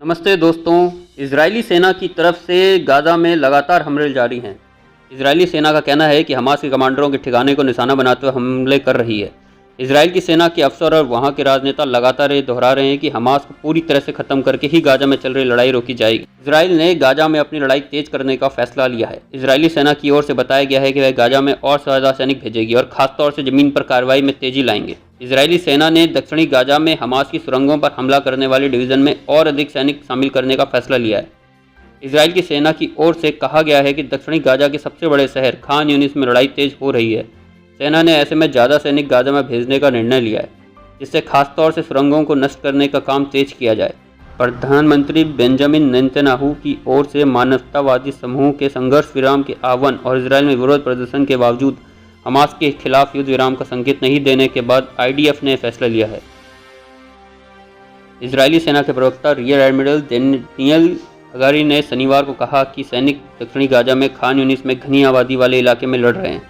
नमस्ते दोस्तों। इजरायली सेना की तरफ से गाज़ा में लगातार हमले जारी हैं। इजरायली सेना का कहना है कि हमास के कमांडरों के ठिकाने को निशाना बनाते हुए हमले कर रही है। इजरायल की सेना के अफसर और वहां के राजनेता लगातार ये दोहरा रहे हैं कि हमास को पूरी तरह से खत्म करके ही गाज़ा में चल रही लड़ाई रोकी जाएगी। इजरायल ने गाज़ा में अपनी लड़ाई तेज करने का फैसला लिया है। इजरायली सेना की ओर से बताया गया है कि वह गाज़ा में और ज़्यादा सैनिक भेजेगी और खासतौर से जमीन पर कार्रवाई में तेजी लाएंगे। इजरायली सेना ने दक्षिणी गाज़ा में हमास की सुरंगों पर हमला करने वाली डिवीज़न में और अधिक सैनिक शामिल करने का फैसला लिया है। इजरायल की सेना की ओर से कहा गया है कि दक्षिणी गाज़ा के सबसे बड़े शहर खान यूनिस में लड़ाई तेज हो रही है। सेना ने ऐसे में ज़्यादा सैनिक गाज़ा में भेजने का निर्णय लिया है, जिससे खासतौर से सुरंगों को नष्ट करने का काम तेज किया जाए। प्रधानमंत्री बेंजामिन नेतन्याहू की ओर से मानवतावादी समूह के संघर्ष विराम के आह्वान और इसराइल में विरोध प्रदर्शन के बावजूद हमास के खिलाफ युद्ध विराम का संकेत नहीं देने के बाद आईडीएफ ने फैसला लिया है। इजरायली सेना के प्रवक्ता रियर एडमिरल डेनियल हगारी ने शनिवार को कहा कि सैनिक दक्षिणी गाज़ा में खान यूनिस में घनी आबादी वाले इलाके में लड़ रहे हैं।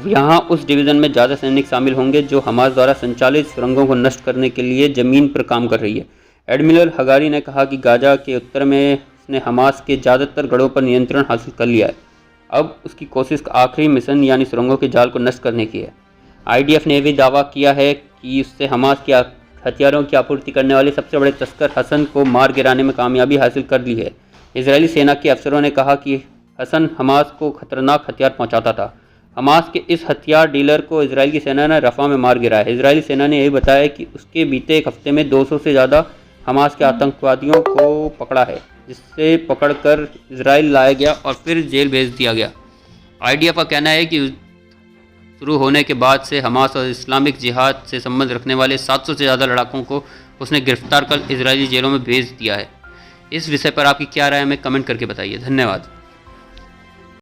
यहाँ उस डिवीज़न में ज़्यादा सैनिक शामिल होंगे जो हमास द्वारा संचालित सुरंगों को नष्ट करने के लिए ज़मीन पर काम कर रही है। एडमिरल हगारी ने कहा कि गाज़ा के उत्तर में उसने हमास के ज़्यादातर गढ़ों पर नियंत्रण हासिल कर लिया है। अब उसकी कोशिश का आखिरी मिशन यानी सुरंगों के जाल को नष्ट करने की है। आईडीएफ ने भी दावा किया है कि उससे हमास के हथियारों की आपूर्ति करने वाले सबसे बड़े तस्कर हसन को मार गिराने में कामयाबी हासिल कर ली है। इजरायली सेना के अफसरों ने कहा कि हसन हमास को खतरनाक हथियार पहुंचाता था। हमास के इस हथियार डीलर को इजरायल की सेना ने रफ़ा में मार गिराया है। इजरायली सेना ने यही बताया कि उसके बीते एक हफ्ते में 200 से ज़्यादा हमास के आतंकवादियों को पकड़ा है, जिससे पकड़कर इजरायल लाया गया और फिर जेल भेज दिया गया। आईडीएफ का कहना है कि शुरू होने के बाद से हमास और इस्लामिक जिहाद से संबंध रखने वाले 700 से ज़्यादा लड़ाकों को उसने गिरफ्तार कर इजरायली जेलों में भेज दिया है। इस विषय पर आपकी क्या राय है, हमें कमेंट करके बताइए। धन्यवाद।